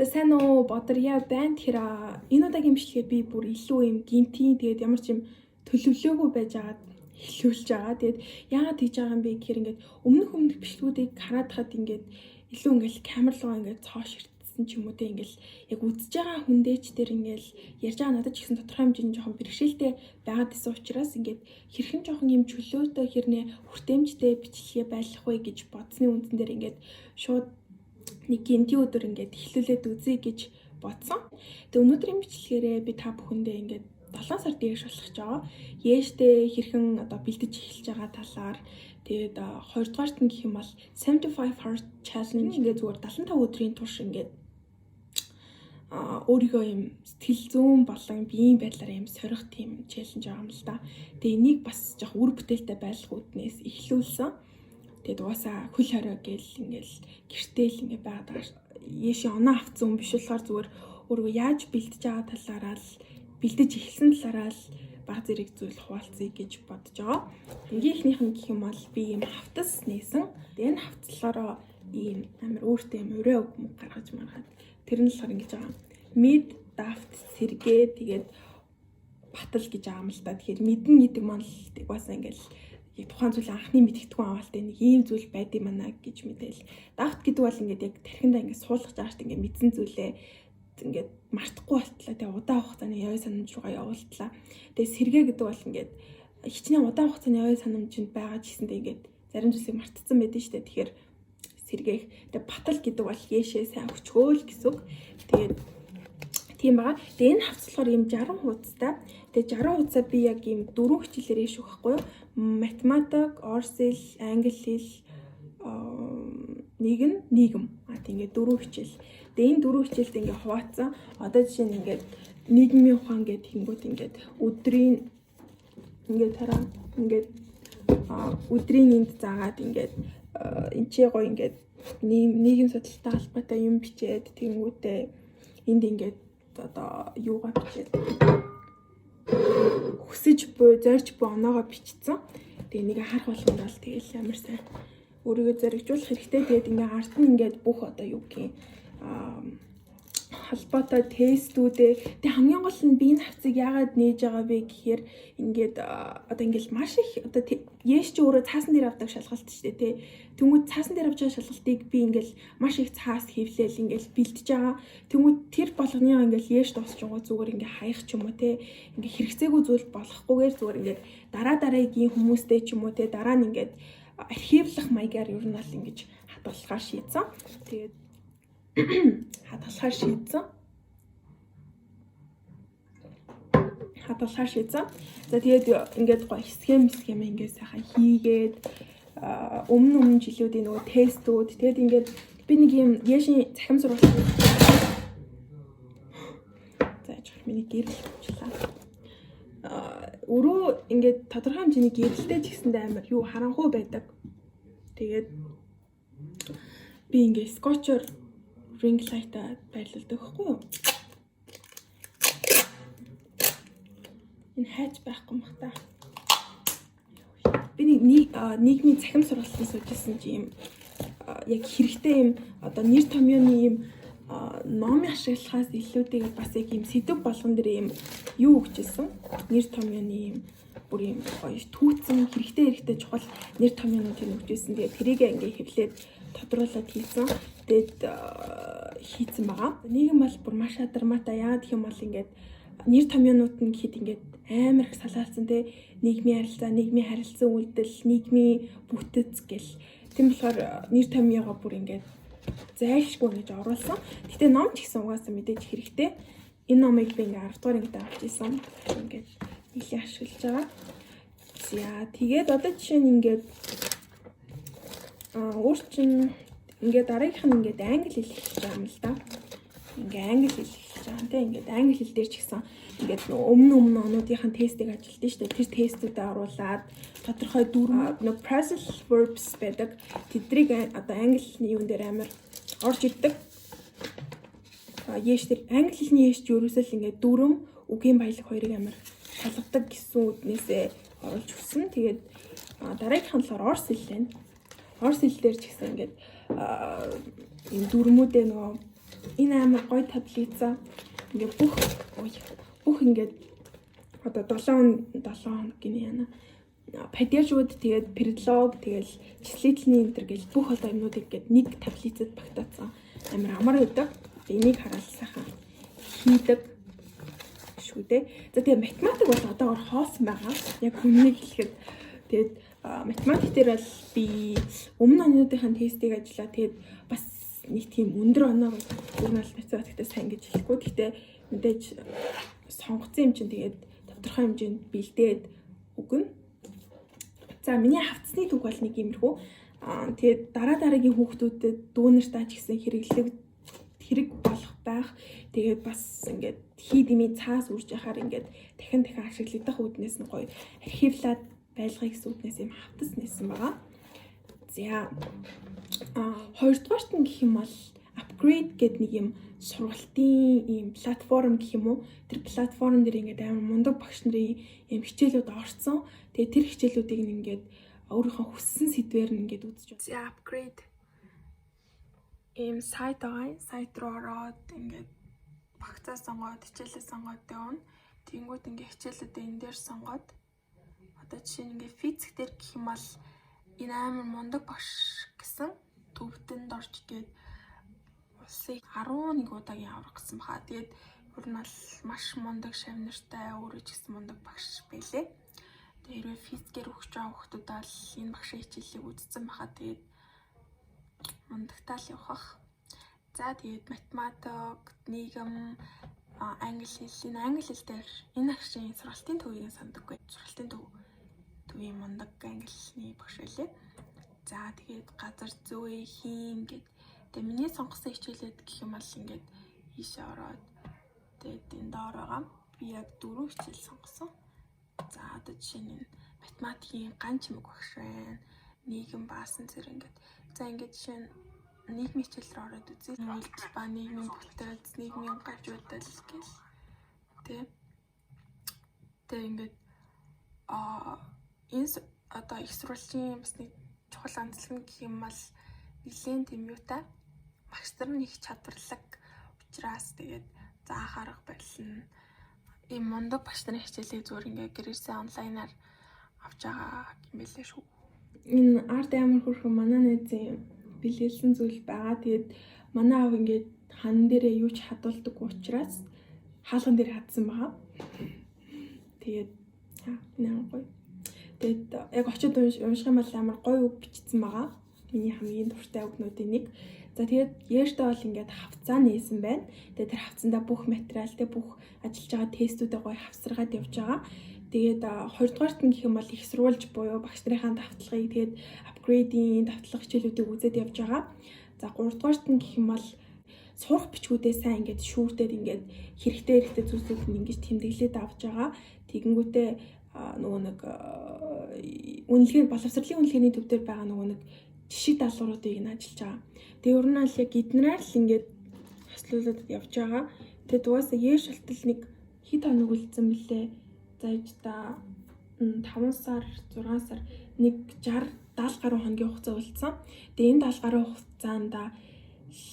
За сайн уу Бодорья байна тэр энэ удаагийн бичлэгээ би бүр илүү юм гинтийн тэгээд ямар ч юм төлөвлөөгүй байж байгаад эхлүүлж байгаа. Тэгээд яагаад тэгж байгаа юм бэ гэхээр ингээд өмнөх бичлгүүдийг хараад хаад ингээд илүү ингээд камер руу ингээд цоо ширтсэн ч юм уу те ингээд яг үзэж байгаа хүндээч тэр ингээд ярьж байгаа надад ч гэсэн тодорхой хэмжээний жоохон бэрхшээлтэй байгаад байсан учраас ингээд хэрхэн жоохон юм чөлөөтэй хэрнээ хүртээмжтэй бичлэгээ байлгах вэ гэж бодсны үндсэн дээр ингээд шууд нэг гинти өдөр ингээд эхлүүлээд үзье гэж бодсон. Тэгээ өнөөдрийн бичлэгээрээ би та бүхэндээ ингээд 7 сар дээш болох жоо. Яэштэй хэрхэн одоо бэлдэж эхэлж байгаа талаар тэгээд 2 дугаарт нь гэх юм бол 75 hard challenge ингээд зүгээр 75 өдрийн турш ингээд өөрийгөө юм сэтгэл зүйн болон биеийн байдлаар юм сорих тийм challenge байгаа юм л да. Тэгээ энийг бас жоох үр бүтээлтэй байлгах үүднээс эхлүүлсэн. Тэгээд угаасаа хөл хорой гэл ингээл гэртэл ингээ байгаад яаши оноо авцсан хүн биш болохоор зүгээр өөрөө яаж бэлдэж байгаа талаараа л бэлдэж эхэлсэн талаараа л баг зэрэг зүйл хуваалцъя гэж бодож байгаа. Хамгийн ихнийх нь гэх юм бол би юм хавтас нээсэн. Тэгээд энэ хавцлахаараа ийм амар өөртөө юм өрөө үг гаргаж маргаад тэр нь болохоор ингэж байгаа. Mid daft сэргээ тэгээд батал гэж байгаа юм л да. Тэгэхээр мэдэн гэдэг маань л угаасаа ингээл тухайн зүйл анхны мэдгэдэггүй аваалтай нэг ийм зүйл байд юм аа гэж мэдээл. Дафт гэдэг бол ингээд яг тархиндаа ингээд суулгаж байгаа шүү дээ. Ингээд мэдсэн зүйлээ ингээд мартахгүй болтлаа. Тэгээ удаан хугацааны яваа санамж руугаа явуултлаа. Тэгээ сэргээ гэдэг бол ингээд хичнээн удаан хугацааны яваа санамжинд байгаа ч гэсэндээ ингээд зарим зүйлсийг мартцсан байдаг шүү дээ. Тэгэхээр сэргээх. Тэгээ батал гэдэг бол яашээ сайн өчгөөл гэсэн үг. Тэгээд тийм байгаа. Тэгээ энэ хавцлахаар юм 60 хуудастай. Тэгээ 60 хуудасаа би яг ийм 4 хичээлээр яаш өгөхгүй юу? Математик, орос хэл, англи хэл, нийгэм. Тэгээд 4 хичээл. Тэгээ энэ 4 хичээлд ингээ хуваацсан. Одоо жишээ нь ингээд нийгмийн ухаан гэдэг хингүүд ингээд өдрийн ингээд тараа ингээд өдрийн энд заагаад ингээд энэ чи гоё ингээд нийгэм судалтай холбоотой юм бичээд тэнгүүтээ энд ингээд одоо юугаа бичээд хүсэж буй зорж буй оноогоо бичсэн. Тэгээ нэг харах болгонд бол тэгэл ямар сайн өөрийгөө зоригжуулах хэрэгтэй. Тэгээд ингээ арт нь ингээд бүх одоо юу гэх юм холбоотой тестүүдээ тэг хамгийн гол нь би энэ хавцыг яагаад нээж байгаа вэ гэхээр ингээд одоо ингээл маш их одоо яаш чи өөрөө цаасан дээр авдаг шалгалт шүү дээ тий. Тэнгүүд цаасан дээр авч байгаа шалгалтыг би ингээл маш их цаас хевлээл ингээл бэлдэж байгаа. Тэнгүүд тэр болгоны ингээл яаш дуусч байгаа зүгээр ингээ хаях ч юм уу тий. Ингээ хэрэгцээгүй зүйл болохгүйгээр зүгээр ингээд дараагийн хүмүүстэй ч юм уу тий дараа нь ингээд архивлах маягаар ер нь бол ингэж хадгалахаар шийдсэн. Тэгээд хадгалахаар шийдсэн. За тэгээд ингээд гоё схем ингээд сайхан хийгээд өмнө жилүүдийн нөгөө тестүүд тэгээд ингээд би нэг юм яшин цахим сургалт за яах миний гэрэл болчихлаа. Өрөө ингээд тодорхой хэмжээний гэрэлтэй ч гэсэндээ амар юу харанхуй байдаг. Тэгээд би ингээд скотчор ring light-а байлуулдаг байхгүй юу? Энэ хайж байхгүй мах та. Би нийгмийн цахим сургалтанд суужсэн чи юм яг хэрэгтэй юм одоо нэр томьёоны юм номын ашиглахаас илүүтэйгээр бас яг юм сэдв болгон дээр юм юу өгчээсэн. Нэр томьёоны юм бүр юм гоё түүцэн хэрэгтэй чухал нэр томьёонууд юм өгчээсэн. Тэгээд тэрийг ингээ хэвлээд тодруулаад хийсэн. Тэгээд хийцэн байгаа. Нийгэм бол бүр маш адармаатай. Яагаад гэх юм бол ингээд нэр томьёонууд нь гэхэд ингээд амар их салаалцсан те нийгмийн харилцаа, үйлдэл, нийгмийн бүтэц гэл. Тийм болохоор нэр томьёогоо бүр ингээд зайлшгүй гэж оруулсан. Гэтэ ном ч гэсэн угаасаа мэдээж хэрэгтэй. Энэ номыг би ингээд 10 дугаар ангид авч ирсэн. Ингээд нэлийн ашиглаж байгаа. За тэгээд одоо жишээ нь ингээд өөрчн ингээд дараагийнх нь ингээд англи хэл хэлж байгаа юм л да. Ингээд англи хэл хэлж байгаа. Тэ ингээд англи хэл дээр ч гэсэн ингээд өмнө онуудынхаа тестийг ажилтдаг шүү дээ. Тэр тестүүдэд оруулаад тодорхой нэг phrasal verbs байдаг. Тэдрийг одоо англи хэлний юун дээр амар орж ирдэг. Яаш тэр англи хэлний яаш ч ерөөсөө л ингээд дүрм үгийн баялаг хоёрыг амар шалгадаг гэсэн үднээсээ оруулж өгсөн. Тэгээд дараагийнх нь болохоор орос хэл байна. Орос хэл дээр ч гэсэн ингээд энэ дүрмүүдээ нөгөө Энэ амар гоё таблица. Ингээ бүх ингээд одоо 7 хоног гинэ яана. Падяжууд тэгээд предлог тэгэл числительний энэ төр гэж бүх одоо юмнуудыг ингээд нэг таблицад багтаацсан. Амар амар өгдөг. Энийг хараад сайхан хийдэг шүү дээ. За тэгээд математик бол одоогор хоосон байгаа. Яг үннийг хэлэхэд тэгээд математик дээр бол би өмнө онуудынхаа тестийг ажиллаа. Тэгээд бас нэг тийм өндөр оноо бол математиктаа сайн гэж хэлэхгүй. Гэхдээ мэдээж сонгоцсон юм чинь тэгээд тодорхой хэмжээнд бэлдээд өгнө. За миний хавцсны түүх бол нэг иймэрхүү. Тэгээд дараагийн хүүхдүүдэд дүүнартаа ч гэсэн хэрэг болох байх. Тэгээд бас ингээд хий дэмий цаас үрж яхаар ингээд дахин ашиглагдах үүднээс нь гоё архивлаад байлгахыг гэсэн үүднээс юм хавтас нээсэн байгаа. За хоёрдугаарт нь гэх юм бол upgrade гэдэг нэг юм сургалтын ийм платформ гэх юм уу. Тэр платформ дээр ингээд амар мундаг багш нарын ийм хичээлүүд орсон. Тэгээ тэр хичээлүүдийг ингээд өөрийнхөө хүссэн сэдвээр нь ингээд үзэж байна. За upgrade ийм сайт байгаа. Сайт руу ороод ингээд багцаа сонгоод хичээлээ сонгоод явна. Тэнгүүд ингээд хичээлүүдээ энэ дээр сонгоод одоо жишээ нь ингээд физик дээр гэх юм бол энэ амар мундаг багш гэсэн төвдөнд орж гээд улсыг 11 удаагийн аврах гэсэн баха. Тэгээд өөр нь бол маш мундаг шавнартай өөрөө ч гэсэн мундаг багш байлээ. Тэгээд хэрвээ физикээр өгч байгаа хүмүүс бол энэ багшийн хичээлийг үзсэн баха. Тэгээд мундагтаа л явах. За тэгээд математик, нийгэм, англи хэл, англи хэл дээр энэ агшийн сургалтын төвийг сандаггүй. Сургалтын төвийн мундаг англи хэлний багш байлээ. За тэгээд газар зүй, хим гэдэг. Тэгээ миний сонгосон хичээлүүд гэх юм бол ингээд ийшээ ороод тэгээд энэ доор байгаа. Би яг 4 хичээл сонгосон. За одоо жишээ нь математикийн ган чимэг багш байна. Нийгэм баасан зэрэг ингээд. За ингээд жишээ нь нийгмийн хичээл рүү ороод үзье. Нийгмийн ба нийгмийн бүтэц, нийгмийн гажуудал гэх. Тэгээ ингээд энэ одоо их сурвалжийн бас нэг чухал онцлог гэх юм бол нэлийн тийм юутай багш нар нь их чадварлаг учраас тэгээд заах арга барил нь ийм мундаг багш нарын хичээлийг зүгээр ингээ гэрээсээ онлайнаар авч байгаа юм билээ шүү. Энэ арт амар хөрхөн манай найзын бэлгэлсэн зүйл байгаа. Тэгээд манай аав ингээд хан дээрээ юу ч хадуулдаг учраас хаалган дээр хадсан байгаа. Тэгээд нэр гоё. Тэгээд яг очиод унших юм бол амар гоё үг бичсэн байгаа. Миний хамгийн дуртай үгнүүдийн нэг. За тэгээд яаштай бол ингээд хавцаа нээсэн байна. Тэгээд тэр хавцаандаа бүх материалтай бүх ажиллаж байгаа тестүүдээ гоё хавсаргаад явж байгаа. Тэгээд хоёрдугаарт нь гэх юм бол их сурвалж буюу багш нарын давталгыг тэгээд апгрейдийн давтлага хичээлүүдийг үзээд явж байгаа. За гуравдугаарт нь гэх юм бол сурах бичгүүдээ сайн ингээд шүүрдээд ингээд хэрэгтэй зүйлсүүд нь ингэж тэмдэглээд авч байгаа. Тэгэнгүүтээ нөгөө нэг үнэлгээ боловсролын үнэлгээний төв дээр байгаа нөгөө нэг жишээ даалгавруудыг нь ажиллаж байгаа. Тэгээ өөр нь бол яг эднэрээр л ингээд хослуулаад явж байгаа. Тэгээд угаасаа яаш шалтал нэг хэд хоног үлдсэн бэлээ. Зааж та 5 сар 6 сар нэг 60 70 гаруй хоногийн хугацаа үлдсэн. Тэгээ энэ 70 гаруй хугацаанд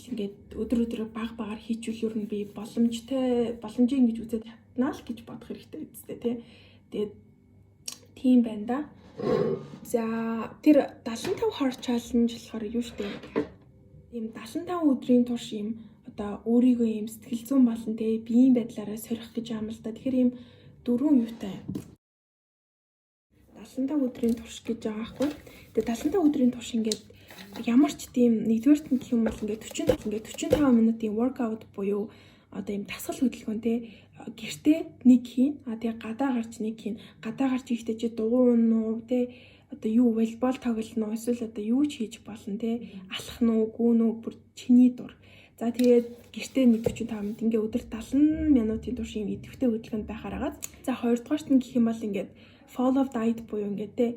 ингээд өдөр багаар хийчихвэл ер нь би боломжийг ингэж үзээд чаднаа л гэж бодох хэрэгтэй үстэй тий. Тэгээд тийм байна да. За тэр 75 хор чаленж болохоор юу штэ. Ийм 75 өдрийн турш ийм одоо өөрийгөө ийм сэтгэл зүйн болон тий биеийн байдлаараа сорих гэж юм л да. Тэгэхээр ийм 4 юутай 75 өдрийн турш гэж байгаа байхгүй. Тэгээ 75 өдрийн турш ингээд ямар ч тийм нэгдүгээрт нь гэх юм бол ингээд 45 минутын workout буюу одоо ийм дасгал хөдөлгөөн тий гэртээ нэг хийн. Тэгээ гадаа гарч нэг хийн. Гадаа гарч ихдээ чи дугуун уу тий одоо юу волейбол тоглоно уу эсвэл одоо юу ч хийж болно тий алхах нь уу гүүн үү бүр чиний дур. За тэгээд гэртээ нэг 45 минут ингээ өдөр 70 минутын турш юм идэвхтэй хөдөлгөөнд байхаар агаад. За хоёрдугаарт нь гэх юм бол ингээд follow diet буюу ингээд тий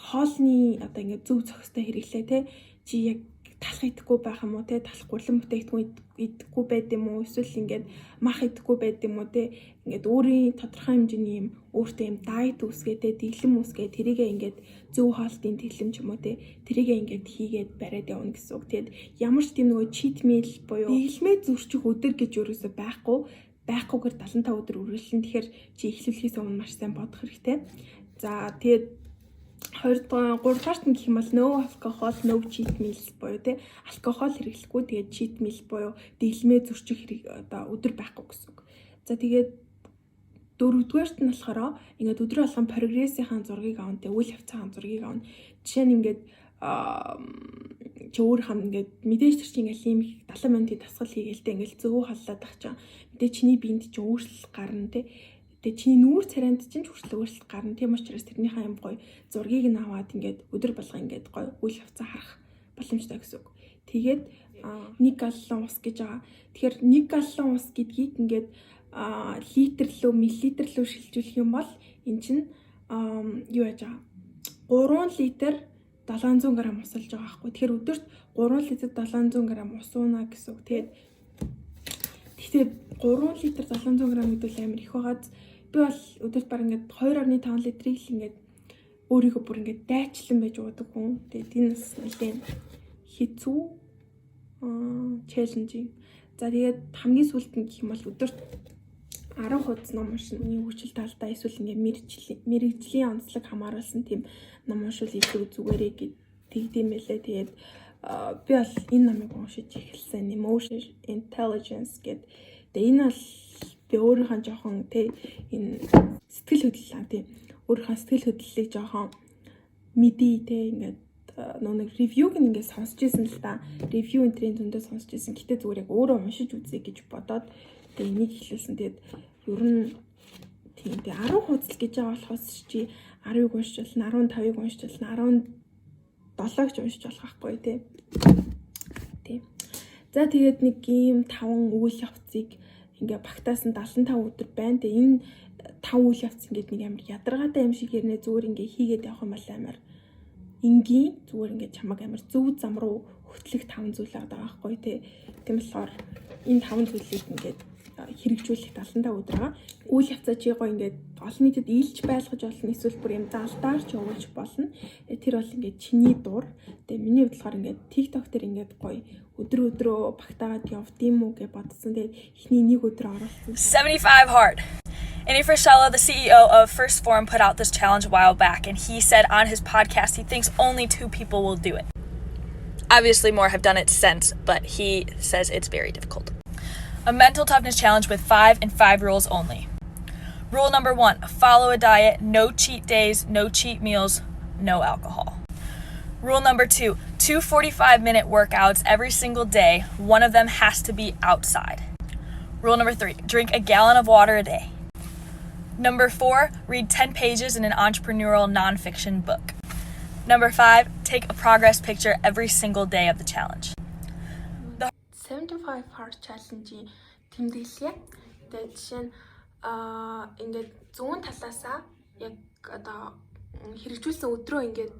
хоолны одоо ингээд зөв зохистой хэрэглээ тий чи яг талах идэхгүй байх юм уу те, талах гурилан бүтээгдэхүүн идэхгүй байд юм уу, эсвэл ингээд мах идэхгүй байд юм уу те, ингээд өөрийн тодорхой хэмжээний юм өөртөө юм дайет үүсгээ те, дэглэм үүсгээ, тэрийгээ ингээд зөв хоолтын дэглэм ч юм уу те, тэрийгээ ингээд хийгээд бариад явна гэсэн үг. Тэгээд ямар ч тийм нөгөө cheat meal буюу дэглэмээ зөрчих өдөр гэж ерөөсөй байхгүйгээр 75 өдөр үргэлжлэн. Тэгэхээр чи эхлүүлэхээс өмнө маш сайн бодох хэрэгтэй. За тэгээд 3-р нь гэх юм бол no alcohol no cheat meals буюу те, алкогол хэрэглэхгүй, тэгээд cheat meal буюу дэглэмээ зөрчих хэрэг одоо өдөр байхгүй гэсэн үг. За тэгээд 4-р нь болохоор ингээд өдөр болгон прогрессийн зургийг авна, тэгээд үйл явцын зургийг авна. Жишээ нь ингээд чи өөрийнхөө ингээд мэдээж тэр чинь ингээд ийм 70 минутын дасгал хийгээл ингээд зөв халлаад ах чам. Мэдээж чиний биед чинь өөрчлөлт гарна те. Тэгээ чиний нүүр царайнд чинь өөрчлөлт гарна. Тийм учраас тэрнийхээ юм гоё зургийг нь аваад ингээд өдөр болго ингээд гоё үйл явцаа харах боломжтой гэсэн үг. Тэгээд 1 галлон ус гэж байгаа. Тэгэхээр 1 галлон ус гэдгийг ингээд литр лөө миллилитр лөө шилжүүлэх юм бол эн чинь юу яаж байгаа? 3 литр 700 г ус болж байгаа байхгүй. Тэгэхээр өдөрт 3 литр 700 г ус ууна гэсэн үг. Тэгээд 3 литр 700 г гэдэг амар их байгаад би бол өдөрт баг ингээд 2.5 литрийг л ингээд өөрийгөө бүр ингээд дайчлан байж уудаг хүн. Тэгээд энэ бас нэлээд хэцүү челленжинг. За тэгээд хамгийн сүүлд нь гэх юм бол өдөрт 10 хуудас ном уншина. Хөгжил талдаа эсвэл ингээд мэрэгжлийн онцлог хамааруулсан тийм ном уншвал илүү зүгээрээ тэгдэм байлээ. Тэгээд би бол энэ номыг уншиж эхэлсэн. Emotional Intelligence гэдэг. Тэгээд энэ бол би өөрийнхөө жоохон тэ энэ сэтгэл хөдлөл тийм өөрийнхөө сэтгэл хөдлөлийг жоохон мэдээ тэ ингээд нэг ревюг ингээд сонсч ирсэн л та. Ревю энтрийн зөндөө сонсч ирсэн. Гэтэ зүгээр яг өөрөө уншиж үзье гэж бодоод тэгээд энийг хэлсэн. Тэгээд ер нь тийм 10 хуудас гэж байгаа болохоос чи 10-ыг уншиж болно, 15-ыг уншиж болно, 17-г уншиж болох байхгүй тий. Тийм. За тэгээд нэг ийм 5 үйл явцыг ингээ багтаасан 75 өдөр байна. Тэгээ энэ 5 үйл явц ингээд нэг амар ядаргаатай юм шиг хэрнээ зүгээр ингээ хийгээд явах юм бол амар энгийн зүгээр ингээ чамаг амар зөв зам руу хөтлөх 5 зүйл байгаа байхгүй тий. Тийм болохоор энэ 5 зүйлийг ингээд хэрэгжүүлэх 75 өдөр байгаа. Үйл явцаа чи гоё ингээд олон нийтэд ийлж байлгаж болно, эсвэл бүр юм залдаарч явуулж болно. Тэр бол ингээд чиний дур. Тэгээ миний хувьд болохоор ингээд TikTok дээр ингээд гоё өдрөө багтаагаад явдсан юм уу гэж бодсон. Тэгээд эхний нэг өдөр оруулсан. 75 hard. Annie Frischella, the CEO of First Form, put out this challenge a while back, and he said on his podcast he thinks only 2 people will do it. Obviously, more have done it since, but he says it's very difficult. A mental toughness challenge with 5 and 5 rules only. Rule number 1, follow a diet, no cheat days, no cheat meals, no alcohol. Rule number 2, 2 45-minute workouts every single day. One of them has to be outside. Rule number 3, drink a gallon of water a day. Number 4, read 10 pages in an entrepreneurial nonfiction book. Number 5, take a progress picture every single day of the challenge. 75 hard challenge-ийн тэмдэглэе. Тэгээд жишээ нь ингээд зүүн талаасаа яг одоо хэрэгжүүлсэн өдрөө ингээд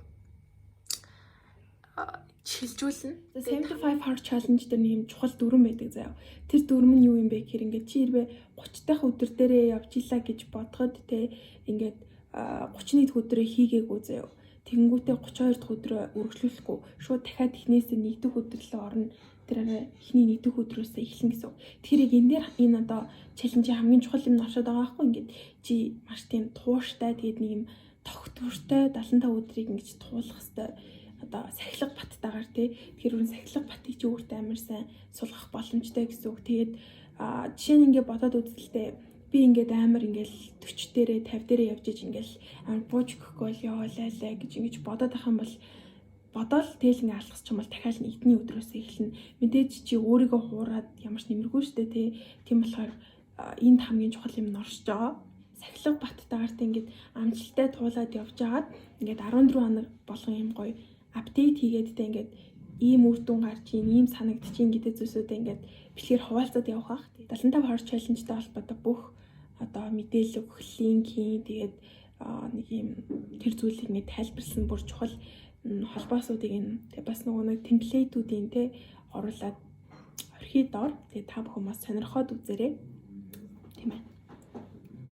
шилжүүлнэ. 75 hard challenge дээр нэг юм чухал дүрэн байдаг заяа. Тэр дүрм нь юу юм бэ гэхээр ингээд чи хэрвээ 30 дахь өдөр дээрээ явж илаа гэж бодоход те ингээд 30-ны дэх өдрөө хийгээгүй заяа. Тэгэнгүүтээ 32 дахь өдрөө үргэлжлүүлэхгүй шууд дахиад эхнээсээ нэг дэх өдөр рүү орно. Тэр эхний нэг дэх өдрөөс эхлэн гэсэн. Тэгэхээр яг энэ дээр энэ одоо челленжийн хамгийн чухал юм оршоод байгаа байхгүй ингээд чи маш тийм тууштай тэгээд нэг юм тогтвортой 75 өдрийг ингэж туулах хэвээр одоо сахилга баттайгаар тий. Тэгэхээр өөрийн сахилга баттыг чи өөртөө амар сайн сулгах боломжтой гэсэн үг. Тэгээд жишээ нь ингээд бодоод үзэлтэй би ингээд амар ингээл 40 дээрээ 50 дээрээ явж иж ингээл амар бууж өгөхгүй яваалаа гэж ингэж бодоод ах юм бол бодоол тэгэл ингээ алхасч юм бол дахиад нэгдний өдрөөс эхэлнэ. Мэдээж чи өөрийгөө хуураад ямарч нэмэргүй штэ тий. Тийм болохоор энд хамгийн чухал юм норшиж байгаа. Сахилга баттайгаар тий ингээд амжилттай туулаад явж агаад ингээд 14 хоног болгон юм гоё апдейт хийгээд тий ингээд ийм үр дүн гарч ийм санагдчихин гэдэг зүйлсүүдээ ингээд бэлгээр хуваалцаад явах ах. 75 hard challenge-тэй холбоотой бүх одоо мэдээлэл өгөх линк хийн тэгээд нэг юм тэр зүйлийг ингээд тайлбарлсан бүр чухал холбоосуудыг тэг бас нөгөө нэг темплейтүүдийн те оруулаад орхий доор тэг та бүхэн бас сонирхоод үзээрэй. Тийм ээ.